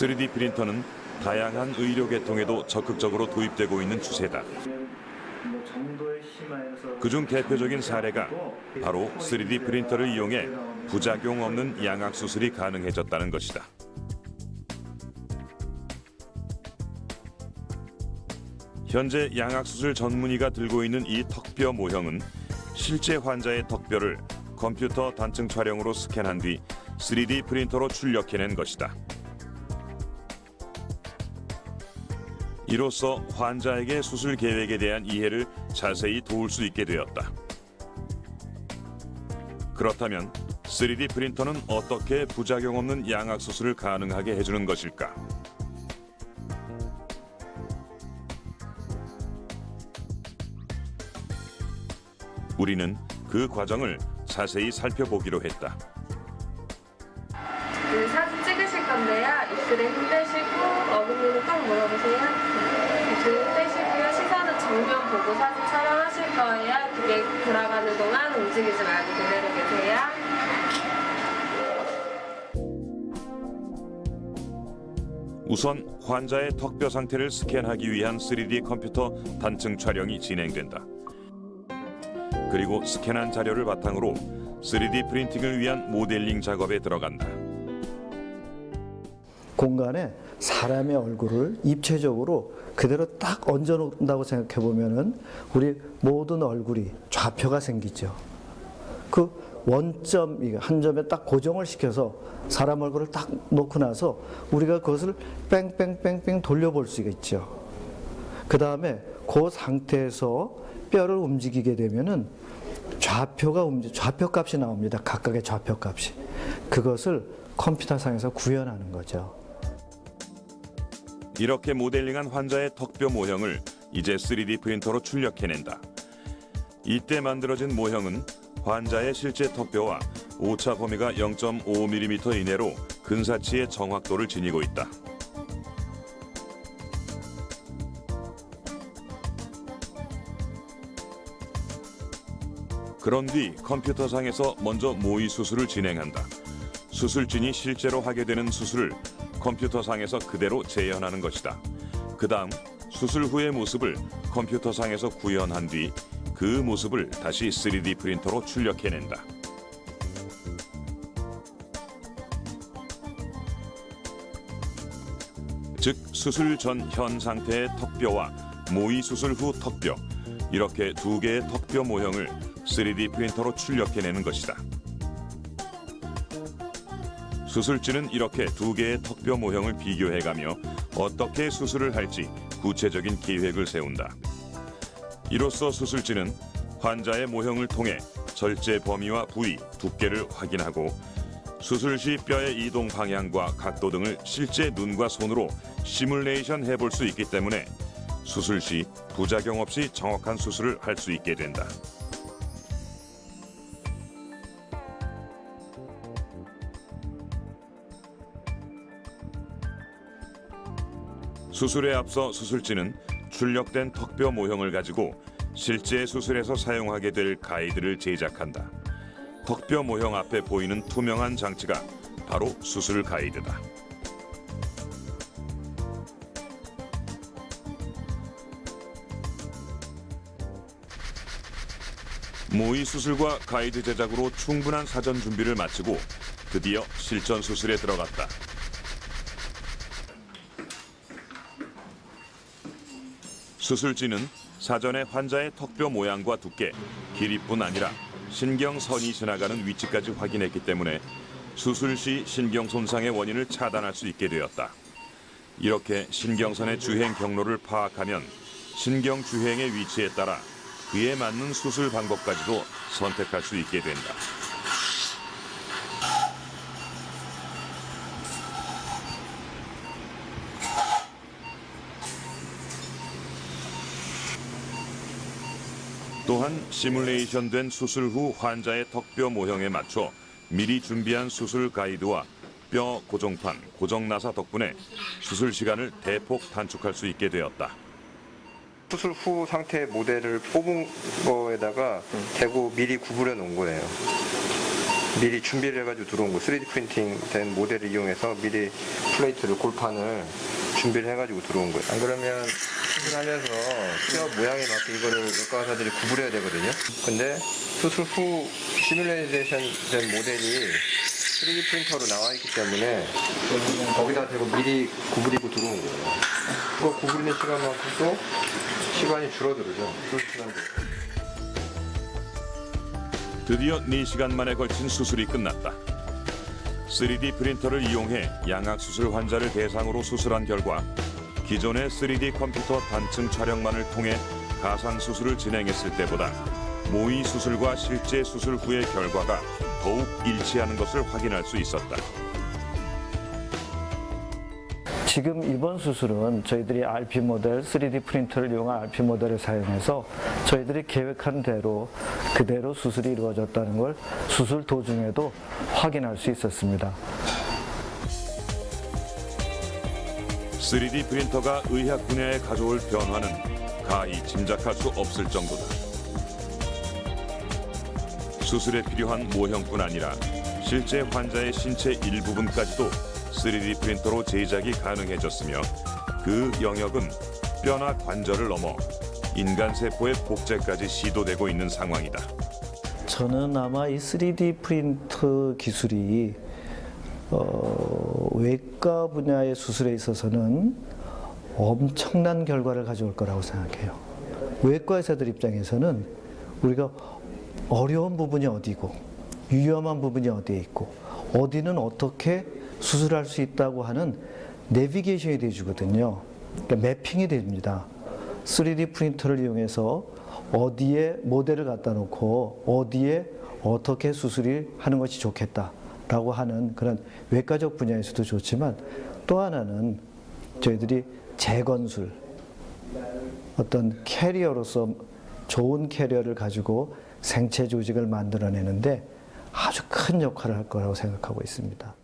3D 프린터는 다양한 의료 계통에도 적극적으로 도입되고 있는 추세다. 그중 대표적인 사례가 바로 3D 프린터를 이용해 부작용 없는 양악 수술이 가능해졌다는 것이다. 현재 양악 수술 전문의가 들고 있는 이 턱뼈 모형은 실제 환자의 턱뼈를 컴퓨터 단층 촬영으로 스캔한 뒤 3D 프린터로 출력해낸 것이다. 이로써 환자에게 수술 계획에 대한 이해를 자세히 도울 수 있게 되었다. 그렇다면 3D 프린터는 어떻게 부작용 없는 양악 수술을 가능하게 해주는 것일까? 우리는 그 과정을 자세히 살펴보기로 했다. 사진 찍으실 건데요. 입술에 힘 빼시고 어금니를 꼭 물어보세요. 힘 빼시고요. 시선은 정면 보고 사진 촬영하실 거예요. 기계 돌아가는 동안 움직이지 말고 그대로 계세요. 우선 환자의 턱뼈 상태를 스캔하기 위한 3D 컴퓨터 단층 촬영이 진행된다. 그리고 스캔한 자료를 바탕으로 3D 프린팅을 위한 모델링 작업에 들어간다. 공간에 사람의 얼굴을 입체적으로 그대로 딱 얹어 놓는다고 생각해 보면은 우리 모든 얼굴이 좌표가 생기죠. 그 원점, 한 점에 딱 고정을 시켜서 사람 얼굴을 딱 놓고 나서 우리가 그것을 뺑뺑뺑뺑 돌려볼 수가 있죠. 그 다음에 그 상태에서 뼈를 움직이게 되면은 좌표 값이 나옵니다. 각각의 좌표 값이. 그것을 컴퓨터상에서 구현하는 거죠. 이렇게 모델링한 환자의 턱뼈 모형을 이제 3D 프린터로 출력해낸다. 이때 만들어진 모형은 환자의 실제 턱뼈와 오차 범위가 0.5mm 이내로 근사치의 정확도를 지니고 있다. 그런 뒤 컴퓨터상에서 먼저 모의 수술을 진행한다. 수술진이 실제로 하게 되는 수술을 컴퓨터상에서 그대로 재현하는 것이다. 그 다음 수술 후의 모습을 컴퓨터상에서 구현한 뒤 그 모습을 다시 3D 프린터로 출력해낸다. 즉 수술 전 현 상태의 턱뼈와 모의 수술 후 턱뼈, 이렇게 두 개의 턱뼈 모형을 3D 프린터로 출력해내는 것이다. 수술진은 이렇게 두 개의 턱뼈 모형을 비교해가며 어떻게 수술을 할지 구체적인 계획을 세운다. 이로써 수술진은 환자의 모형을 통해 절제 범위와 부위, 두께를 확인하고 수술 시 뼈의 이동 방향과 각도 등을 실제 눈과 손으로 시뮬레이션 해볼 수 있기 때문에 수술 시 부작용 없이 정확한 수술을 할 수 있게 된다. 수술에 앞서 수술진은 출력된 턱뼈 모형을 가지고 실제 수술에서 사용하게 될 가이드를 제작한다. 턱뼈 모형 앞에 보이는 투명한 장치가 바로 수술 가이드다. 모의 수술과 가이드 제작으로 충분한 사전 준비를 마치고 드디어 실전 수술에 들어갔다. 수술진은 사전에 환자의 턱뼈 모양과 두께, 길이뿐 아니라 신경선이 지나가는 위치까지 확인했기 때문에 수술 시 신경 손상의 원인을 차단할 수 있게 되었다. 이렇게 신경선의 주행 경로를 파악하면 신경 주행의 위치에 따라 그에 맞는 수술 방법까지도 선택할 수 있게 된다. 또한 시뮬레이션된 수술 후 환자의 턱뼈 모형에 맞춰 미리 준비한 수술 가이드와 뼈 고정판, 고정나사 덕분에 수술 시간을 대폭 단축할 수 있게 되었다. 수술 후 상태 모델을 뽑은 거에다가 대고 미리 구부려 놓은 거예요. 미리 준비를 해가지고 들어온 거 3D 프린팅 된 모델을 이용해서 미리 플레이트를 골판을 준비를 해가지고 들어온 거예요. 안 그러면 수술하면서 뼈 모양에 맞게 이거를 외과 의사들이 구부려야 되거든요. 근데 수술 후 시뮬레이션 된 모델이 3D 프린터로 나와 있기 때문에 거기다 대고 미리 구부리고 들어온 거예요. 그거 구부리는 시간만큼 또 시간이 줄어들죠. 드디어 4시간 만에 걸친 수술이 끝났다. 3D 프린터를 이용해 양악수술 환자를 대상으로 수술한 결과 기존의 3D 컴퓨터 단층 촬영만을 통해 가상수술을 진행했을 때보다 모의 수술과 실제 수술 후의 결과가 더욱 일치하는 것을 확인할 수 있었다. 지금 이번 수술은 저희들이 RP 모델, 3D 프린터를 이용한 RP 모델을 사용해서 저희들이 계획한 대로 그대로 수술이 이루어졌다는 걸 수술 도중에도 확인할 수 있었습니다. 3D 프린터가 의학 분야에 가져올 변화는 가히 짐작할 수 없을 정도다. 수술에 필요한 모형뿐 아니라 실제 환자의 신체 일부분까지도 3D 프린터로 제작이 가능해졌으며 그 영역은 뼈나 관절을 넘어 인간 세포의 복제까지 시도되고 있는 상황이다. 저는 아마 이 3D 프린터 기술이 외과 분야의 수술에 있어서는 엄청난 결과를 가져올 거라고 생각해요. 외과 의사들 입장에서는 우리가 어려운 부분이 어디고 위험한 부분이 어디에 있고 어디는 어떻게 수술할 수 있다고 하는 내비게이션이 되어주거든요. 그러니까 매핑이 됩니다. 3D 프린터를 이용해서 어디에 모델을 갖다 놓고 어디에 어떻게 수술을 하는 것이 좋겠다라고 하는 그런 외과적 분야에서도 좋지만 또 하나는 저희들이 재건술, 어떤 캐리어로서 좋은 캐리어를 가지고 생체 조직을 만들어내는데 아주 큰 역할을 할 거라고 생각하고 있습니다.